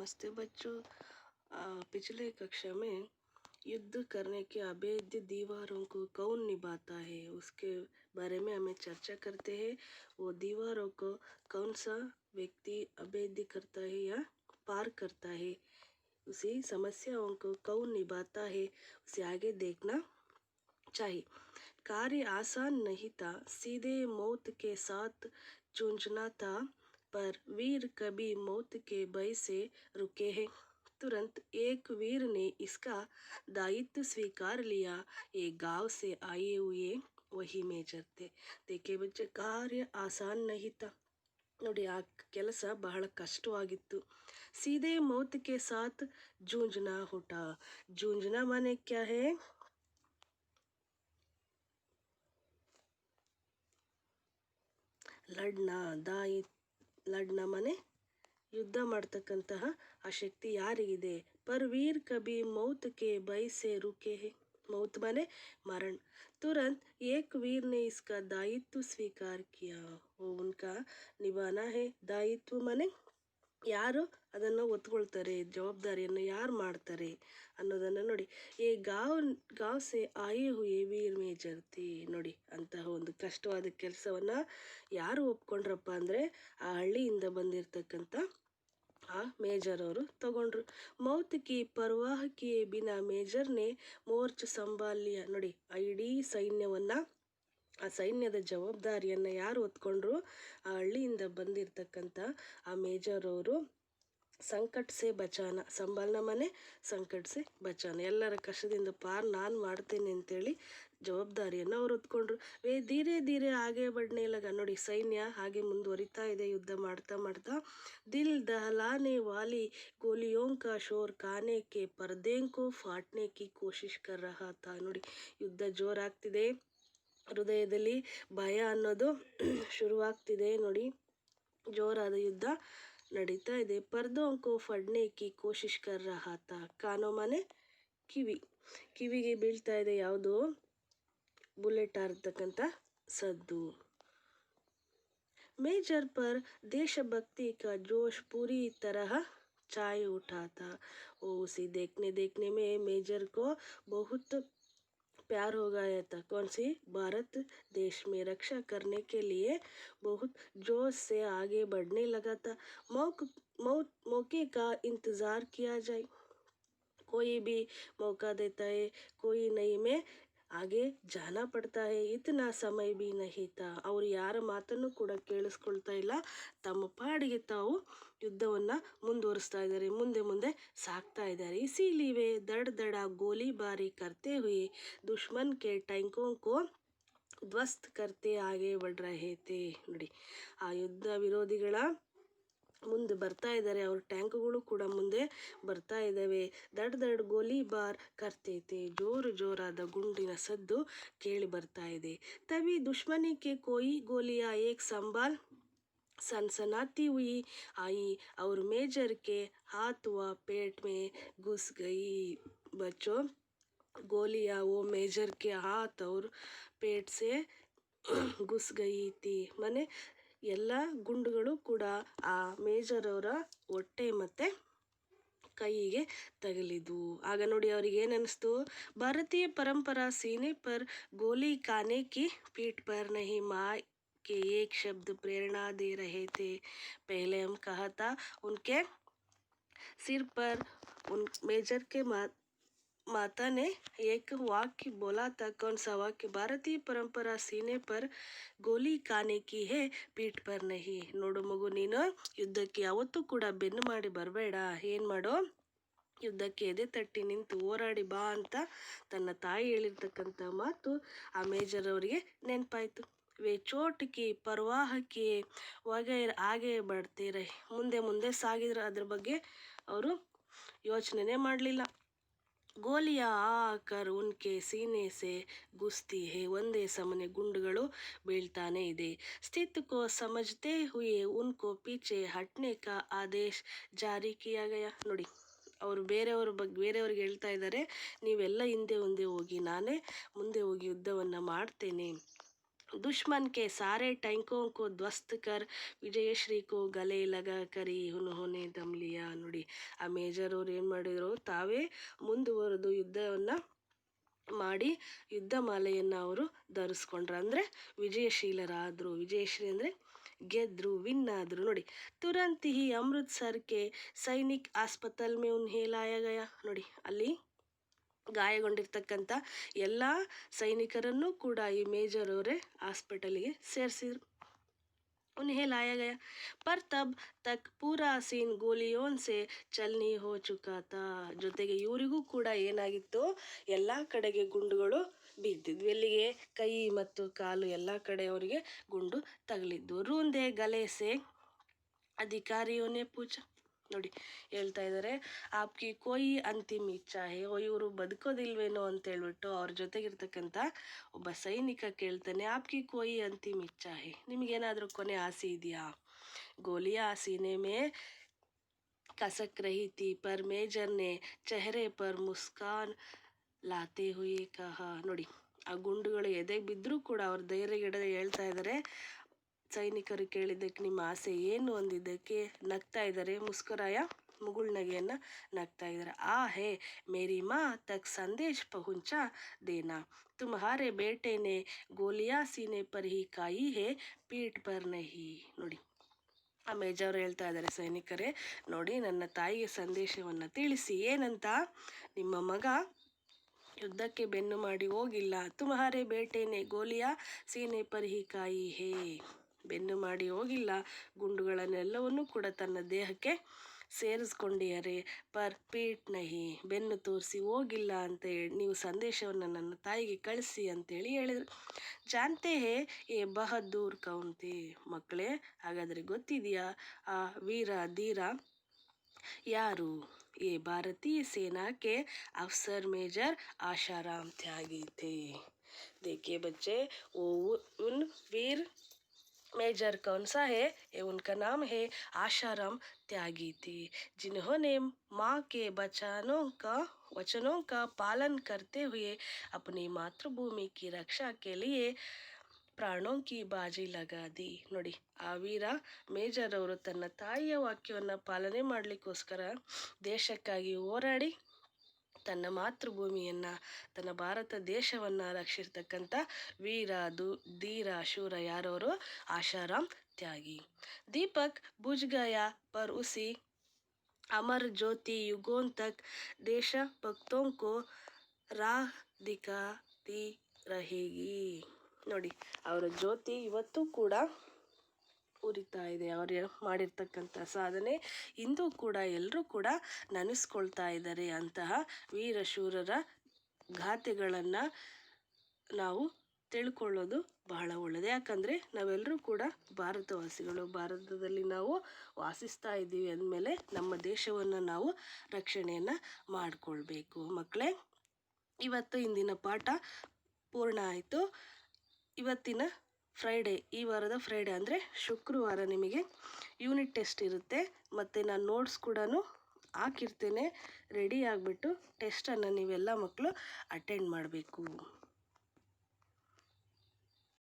नमस्ते बच्चों। पिछले कक्षा में युद्ध करने के अभेद्य दीवारों को कौन निभाता है उसके बारे में हमें चर्चा करते हैं। वो दीवारों को कौन सा व्यक्ति अभेद्य करता है या पार करता है, उसी समस्याओं को कौन निभाता है उसे आगे देखना चाहिए। कार्य आसान नहीं था, सीधे मौत के साथ जूझना था, पर वीर कभी मौत के भय से रुके हैं। तुरंत एक वीर ने इसका दायित्व स्वीकार लिया। एक गांव से आए हुए वही मेजर थे। देखिए बच्चे, कार्य आसान नहीं था। ನೋಡಿ, ಆ ಕೆಲಸ ಬಹಳ ಕಷ್ಟವಾಗಿತ್ತು। सीधे मौत के साथ जूझना होता। जूझना माने क्या है? ಲಡ್ನಾ ದಾಯಿ ಲಡ್ನ ಮನೆ ಯುದ್ಧ ಮಾಡ್ತಕ್ಕಂತಹ ಆ ಶಕ್ತಿ ಯಾರಿಗಿದೆ? पर वीर कभी मौत के भय से रुके हैं। मौत माने मरण। तुरंत एक वीर ने इसका दायित्व स्वीकार किया। वो उनका निभाना है। दायित्व माने ಯಾರು ಅದನ್ನು ಒತ್ಕೊಳ್ತಾರೆ, ಜವಾಬ್ದಾರಿಯನ್ನು ಯಾರು ಮಾಡ್ತಾರೆ ಅನ್ನೋದನ್ನು ನೋಡಿ. ಈ ಗಾಂವ್ ಸೆ ಆಯೆ ಹುಯೆ ವೀರ್ ಮೇಜರ್ ಥಿ. ನೋಡಿ, ಅಂತಹ ಒಂದು ಕಷ್ಟವಾದ ಕೆಲಸವನ್ನ ಯಾರು ಒಪ್ಕೊಂಡ್ರಪ್ಪ ಅಂದರೆ ಆ ಹಳ್ಳಿಯಿಂದ ಬಂದಿರತಕ್ಕಂಥ ಆ ಮೇಜರ್ ಅವರು ತಗೊಂಡ್ರು. ಮೌತ್ ಕಿ ಪರ್ವಾಹ ಕಿಯೆ ಬಿನಾ ಮೇಜರ್ನೇ ಮೋರ್ಚ್ ಸಂಭಾಲ್ಯ. ನೋಡಿ, ಆ ಇಡೀ ಸೈನ್ಯವನ್ನ, ಆ ಸೈನ್ಯದ ಜವಾಬ್ದಾರಿಯನ್ನು ಯಾರು ಹೊತ್ಕೊಂಡ್ರು? ಆ ಹಳ್ಳಿಯಿಂದ ಬಂದಿರತಕ್ಕಂಥ ಆ ಮೇಜರ್ ಅವರು ಸಂಕಟ್ ಸೆ ಬಚಾನ, ಸಂಭಾಲನ ಮನೆ ಸಂಕಟ್ ಸೆ ಬಚಾನ, ಎಲ್ಲರ ಕಷ್ಟದಿಂದ ಪಾರ್ ನಾನು ಮಾಡ್ತೇನೆ ಅಂತೇಳಿ ಜವಾಬ್ದಾರಿಯನ್ನು ಅವ್ರು ಹೊತ್ಕೊಂಡ್ರು. ಧೀರೆ ಧೀರೆ ಹಾಗೆ ಬಡ್ನೆ ಲಗ. ನೋಡಿ, ಸೈನ್ಯ ಹಾಗೆ ಮುಂದುವರಿತಾ ಇದೆ, ಯುದ್ಧ ಮಾಡ್ತಾ ಮಾಡ್ತಾ. ದಿಲ್ ದಹಲಾನೆ ವಾಲಿ ಗೋಲಿಯೋಂ ಕಾ ಶೋರ್ ಖಾನೆ ಕೆ ಪರ್ದೆಂ ಕೋ ಫಾಟ್ನೆ ಕಿ ಕೋಶಿಶ್ ಕರ್ ರಹಾ ಥಾ. ನೋಡಿ, ಯುದ್ಧ ಜೋರಾಗ್ತಿದೆ, ಹೃದಯದಲ್ಲಿ ಭಯ ಅನ್ನೋದು ಶುರುವಾಗ್ತಿದೆ. ನೋಡಿ, ಜೋರಾದ ಯುದ್ಧ ನಡೀತಾ ಇದೆ. ಪರ್ದೋಂಕೋ ಫಡ್ನೆ ಕಿ ಕೋಶಿಶ್ ಕರ್ ರಹಾ ಥಾ. ಕಾನೋ ಮನೆ ಕಿವಿ, ಕಿವಿಗೆ ಬೀಳ್ತಾ ಇದೆ ಯಾವುದು? ಬುಲೆಟ್ ಹಾರತಕ್ಕಂಥ ಸದ್ದು. ಮೇಜರ್ ಪರ್ देशभक्ति का जोश पूरी तरह चाय उठा था। वो उसी देखने में मेजर को बहुत प्यार हो गया था। कौन सी? भारत देश में रक्षा करने के लिए बहुत जोश से आगे बढ़ने लगा था। मौके का इंतज़ार किया जाए। कोई भी मौका देता है, कोई नहीं में आगे जाना पड़ता है। इतना समय भी नहीं था. ಅವರು ಯಾರ ಮಾತನ್ನು ಕೂಡ ಕೇಳಿಸ್ಕೊಳ್ತಾ ಇಲ್ಲ, ತಮ್ಮ ಪಾಡಿಗೆ ತಾವು ಯುದ್ಧವನ್ನು ಮುಂದುವರಿಸ್ತಾ ಇದ್ದಾರೆ, ಮುಂದೆ ಸಾಗ್ತಾ ಇದ್ದಾರೆ. इसीलिए दड़ दड़ा गोलीबारी करते हुए दुश्मन के टैंकों को ಧ್ವಸ್ತ್ करते आगे बढ़ रहे थे. ನೋಡಿ, ಆ ಯುದ್ಧ ವಿರೋಧಿಗಳ ಮುಂದೆ ಬರ್ತಾ ಇದ್ದಾರೆ, ಅವ್ರ ಟ್ಯಾಂಕ್ಗಳು ಕೂಡ ಮುಂದೆ ಬರ್ತಾ ಇದ್ದಾವೆ. ದಡ್ ಗೋಲಿಬಾರ್ ಕರ್ತೈತೆ, ಜೋರಾದ ಗುಂಡಿನ ಸದ್ದು ಕೇಳಿ ಬರ್ತಾ ಇದೆ. ತವಿ ದುಶ್ಮನಿ ಕೆ ಕೋಯಿ ಗೋಲಿಯಾ ಏಕ್ ಸಂಭಾಲ್ सनसनाती हुई आई और मेजर के हाथ व पेट में घुस गई. बच्चों, गोलियां वो मेजर के हाथ और पेट से घुस गई थी. ಮನೆ ಎಲ್ಲ ಗುಂಡುಗಳು ಕೂಡ ಆ ಮೇಜರ್ ಅವರ ಹೊಟ್ಟೆ ಮತ್ತು ಕೈಗೆ ತಗಲಿದ್ವು. ಆಗ ನೋಡಿ, ಅವ್ರಿಗೆ ಏನನ್ನಿಸ್ತು? ಭಾರತೀಯ ಪರಂಪರಾ सीने पर गोली खाने की पीठ पर नहीं माँ के एक शब्द प्रेरणा दे रहे थे. पहले हम कहा था उनके सिर पर उन मेजर के माता ने एक वाक्य बोला था. कौन सा वाक्य? भारतीय परंपरा सीने पर ಗೋಲಿ ಖಾನೆ ಕಿ ಹೇ ಪೀಠ್ ಪರ್ ನಹಿ. ನೋಡು ಮಗು, ನೀನು ಯುದ್ಧಕ್ಕೆ ಯಾವತ್ತೂ ಕೂಡ ಬೆನ್ನು ಮಾಡಿ ಬರಬೇಡ. ಏನು ಮಾಡೋ? ಯುದ್ಧಕ್ಕೆ ಎದೆ ತಟ್ಟಿ ನಿಂತು ಹೋರಾಡಿ ಬಾ ಅಂತ ತನ್ನ ತಾಯಿ ಹೇಳಿರ್ತಕ್ಕಂಥ ಮಾತು ಆ ಮೇಜರ್ ಅವರಿಗೆ ನೆನಪಾಯಿತು. ವೇ ಚೋಟ್ ಕಿ ಪರ್ವಾಹ ಕಿ ವಗೈರ್ ಹಾಗೆ ಬಡ್ತೀರ. ಮುಂದೆ ಸಾಗಿದ್ರೆ ಅದ್ರ ಬಗ್ಗೆ ಅವರು ಯೋಚನೆ ಮಾಡಲಿಲ್ಲ. ಗೋಲಿಯಾ ಆಕರ್ ಉನ್ಕೆ ಸೀನೆ ಸೆ ಗುಸ್ತಿ ಹೇ. ಒಂದೇ ಸಮನೆ ಗುಂಡುಗಳು ಬೀಳ್ತಾನೆ ಇದೆ. ಸ್ಥಿತಿ ಕೋ ಸಮಜ್ತೆ ಹುಯೆ ಉನ್ಕೋ ಪೀಚೆ ಹಟ್ನೆ ಕಾ ಆದೇಶ್ ಜಾರಿ ಕಿಯಾ ಗಯಾ. ನೋಡಿ, ಅವರು ಬೇರೆಯವ್ರಿಗೆ ಹೇಳ್ತಾ ಇದ್ದಾರೆ, ನೀವೆಲ್ಲ ಹಿಂದೆ ಹೋಗಿ, ನಾನೇ ಮುಂದೆ ಹೋಗಿ ಯುದ್ಧವನ್ನು ಮಾಡ್ತೇನೆ. दुश्मन के सारे टैंकों को ध्वस्त कर विजयश्री को गले लगा कर ही उन्होंने दम लिया. ನೋಡಿ, ನೋಡಿ ಆ ಮೇಜರ್ ಅವ್ರು ಏನು ಮಾಡಿದರು, ತಾವೇ ಮುಂದುವರೆದು ಯುದ್ಧವನ್ನು ಮಾಡಿ ಯುದ್ಧ ಮಾಲೆಯನ್ನು ಅವರು ಧರಿಸ್ಕೊಂಡ್ರು, ಅಂದರೆ ವಿಜಯಶೀಲರಾದರು. ವಿಜಯಶೀಲ ಅಂದರೆ ಗೆದ್ರು, ವಿನ್ ಆದರು. ನೋಡಿ, ತುರಂತ್ ಹಿ ಅಮೃತ್ಸರ್ಗೆ ಸೈನಿಕ್ ಆಸ್ಪತಾಲ್ ಮೇ ಉನ್ಹೇ ಲಾಯಾ ಗಯಾ. ನೋಡಿ, ಅಲ್ಲಿ ಗಾಯಗೊಂಡಿರ್ತಕ್ಕಂಥ ಎಲ್ಲ ಸೈನಿಕರನ್ನು ಕೂಡ ಈ ಮೇಜರ್ ಅವರೇ ಹಾಸ್ಪಿಟಲ್ಗೆ ಸೇರಿಸಿದ್ರು. उन्हें लाया गया पर तब तक पूरा सीन ಗೋಲಿಯೋं से ಚಲ್ನಿ ಹೋ ಚುಕಾ ತಾ. ಜೊತೆಗೆ ಇವರಿಗೂ ಕೂಡ ಏನಾಗಿತ್ತು, ಎಲ್ಲ ಕಡೆಗೆ ಗುಂಡುಗಳು ಬಿದ್ದಿದ್ವು. ಎಲ್ಲಿಗೆ? ಕೈ ಮತ್ತು ಕಾಲು ಎಲ್ಲ ಕಡೆ ಅವರಿಗೆ ಗುಂಡು ತಗಲಿದ್ದು. ರೂಂದೆ ಗಲೇಸೆ ಅಧಿಕಾರಿಯೋನೆ ಪೂಚ. ನೋಡಿ, ಹೇಳ್ತಾ ಇದ್ದಾರೆ, ಆಪ್ಕಿ ಕೋಯಿ ಅಂತಿಮ ಇಚ್ಛಾ ಹೇ. ಇವರು ಬದುಕೋದಿಲ್ವೇನೋ ಅಂತ ಹೇಳ್ಬಿಟ್ಟು ಅವ್ರ ಜೊತೆಗಿರ್ತಕ್ಕಂಥ ಒಬ್ಬ ಸೈನಿಕ ಕೇಳ್ತಾನೆ, ಆಪ್ಕಿ ಕೋಯಿ ಅಂತಿಮ ಇಚ್ಛಾ ಹೇ, ನಿಮಗೇನಾದರೂ ಕೊನೆ ಆಸೆ ಇದೆಯಾ? ಗೋಲಿಯಾ सीने में कसक रही थी पर मेजर ने चेहरे पर मुस्कान लाते हुए कहा. ನೋಡಿ, ಆ ಗುಂಡುಗಳು ಎದೆಗೆ ಬಿದ್ದರೂ ಕೂಡ ಅವ್ರ ಧೈರ್ಯಗೆಡದೆ ಹೇಳ್ತಾ ಇದ್ದಾರೆ. ಸೈನಿಕರು ಕೇಳಿದ್ದಕ್ಕೆ ನಿಮ್ಮ ಆಸೆ ಏನು ಅಂದಿದ್ದಕ್ಕೆ ನಗ್ತಾ ಇದ್ದಾರೆ, ಮುಸ್ಕರಾಯ ಮುಗುಳ್ನಗೆಯನ್ನು ನಗ್ತಾ ಇದ್ದಾರೆ. ಆ ಹೇ ಮೇರಿ ಮಾ ತಕ್ ಸಂದೇಶ್ ಪಹುಂಚಾ ದೇನಾ, ತುಮ್ಹಾರೆ ಬೇಟೆನೆ ಗೋಲಿಯಾ ಸೀನೆ ಪರ್ ಹಿ ಕಾಯಿ ಹೇ ಪೀಠ್ ಪರ್ ನಹಿ. ನೋಡಿ, ಆ ಮೇಜರ್ ಹೇಳ್ತಾ ಇದ್ದಾರೆ, ಸೈನಿಕರೇ ನೋಡಿ, ನನ್ನ ತಾಯಿಗೆ ಸಂದೇಶವನ್ನು ತಿಳಿಸಿ. ಏನಂತ? ನಿಮ್ಮ ಮಗ ಯುದ್ಧಕ್ಕೆ ಬೆನ್ನು ಮಾಡಿ ಹೋಗಿಲ್ಲ. ತುಮ್ಹಾರೆ ಬೇಟೆನೆ ಗೋಲಿಯಾ ಸೀನೆ ಪರ್ ಹಿ ಕಾಯಿ ಹೇ, ಬೆನ್ನು ಮಾಡಿ ಹೋಗಿಲ್ಲ, ಗುಂಡುಗಳನ್ನೆಲ್ಲವನ್ನೂ ಕೂಡ ತನ್ನ ದೇಹಕ್ಕೆ ಸೇರಿಸ್ಕೊಂಡಿದ್ದಾರೆ. ಪರ್ ಪೀಠ್ ನಹಿ, ಬೆನ್ನು ತೋರಿಸಿ ಹೋಗಿಲ್ಲ ಅಂತ ಹೇಳಿ ನೀವು ಸಂದೇಶವನ್ನು ನನ್ನ ತಾಯಿಗೆ ಕಳಿಸಿ ಅಂತೇಳಿ ಹೇಳಿದರು. ಜಾನ್ತೆ ಹೇ ಏ ಬಹದ್ದೂರ್ ಕೌನ್ತೆ. ಮಕ್ಕಳೇ, ಹಾಗಾದರೆ ಗೊತ್ತಿದೆಯಾ ಆ ವೀರ ಧೀರ ಯಾರು? ये भारतीय सेना के अफसर मेजर आशाराम त्यागी थे. देखिए बच्चे, वो उन वीर मेजर कौन सा है? ये उनका नाम है आशाराम त्यागी थे, जिन्होंने माँ के वचनों का पालन करते हुए अपनी मातृभूमि की रक्षा के लिए ಪ್ರಾಣೋಂ ಕಿ ಬಾಜಿ ಲಗಾದಿ. ನೋಡಿ, ಆ ವೀರ ಮೇಜರ್ ಅವರು ತನ್ನ ತಾಯಿಯ ವಾಕ್ಯವನ್ನು ಪಾಲನೆ ಮಾಡಲಿಕ್ಕೋಸ್ಕರ ದೇಶಕ್ಕಾಗಿ ಹೋರಾಡಿ ತನ್ನ ಮಾತೃಭೂಮಿಯನ್ನು, ತನ್ನ ಭಾರತ ದೇಶವನ್ನು ರಕ್ಷಿರ್ತಕ್ಕಂಥ ವೀರ ಧೀರ ಶೂರ ಯಾರವರು? ಆಶಾರಾಮ್ ತ್ಯಾಗಿ. ದೀಪಕ್ ಬುಜ್ ಗಯಾ ಪರ್ ಉಸಿ ಅಮರ್ ಜ್ಯೋತಿ ಯುಗೋಂ ತಕ್ ದೇಶ ಭಕ್ತೋಂ ಕೋ ರಾಹ್ ದಿಖಾತಿ रहेगी. ನೋಡಿ, ಅವರ ಜ್ಯೋತಿ ಇವತ್ತು ಕೂಡ ಉರಿತಾ ಇದೆ. ಅವರು ಮಾಡಿರ್ತಕ್ಕಂಥ ಸಾಧನೆ ಇಂದು ಕೂಡ ಎಲ್ಲರೂ ಕೂಡ ನೆನೆಸ್ಕೊಳ್ತಾ ಇದ್ದಾರೆ. ಅಂತಹ ವೀರಶೂರರ ಗಾಥೆಗಳನ್ನು ನಾವು ತಿಳ್ಕೊಳ್ಳೋದು ಬಹಳ ಒಳ್ಳೆಯದು. ಯಾಕಂದರೆ ನಾವೆಲ್ಲರೂ ಕೂಡ ಭಾರತವಾಸಿಗಳು, ಭಾರತದಲ್ಲಿ ನಾವು ವಾಸಿಸ್ತಾ ಇದ್ದೀವಿ ಅಂದಮೇಲೆ ನಮ್ಮ ದೇಶವನ್ನು ನಾವು ರಕ್ಷಣೆಯನ್ನು ಮಾಡಿಕೊಳ್ಬೇಕು. ಮಕ್ಕಳೇ, ಇವತ್ತು ಇಂದಿನ ಪಾಠ ಪೂರ್ಣ ಆಯಿತು. ಇವತ್ತಿನ ಫ್ರೈಡೇ, ಈ ವಾರದ ಫ್ರೈಡೇ ಅಂದರೆ ಶುಕ್ರವಾರ ನಿಮಗೆ ಯೂನಿಟ್ ಟೆಸ್ಟ್ ಇರುತ್ತೆ. ಮತ್ತು ನಾನು ನೋಟ್ಸ್ ಕೂಡ ಹಾಕಿರ್ತೇನೆ. ರೆಡಿ ಆಗಿಬಿಟ್ಟು ಟೆಸ್ಟನ್ನು ನೀವೆಲ್ಲ ಮಕ್ಕಳು ಅಟೆಂಡ್ ಮಾಡಬೇಕು.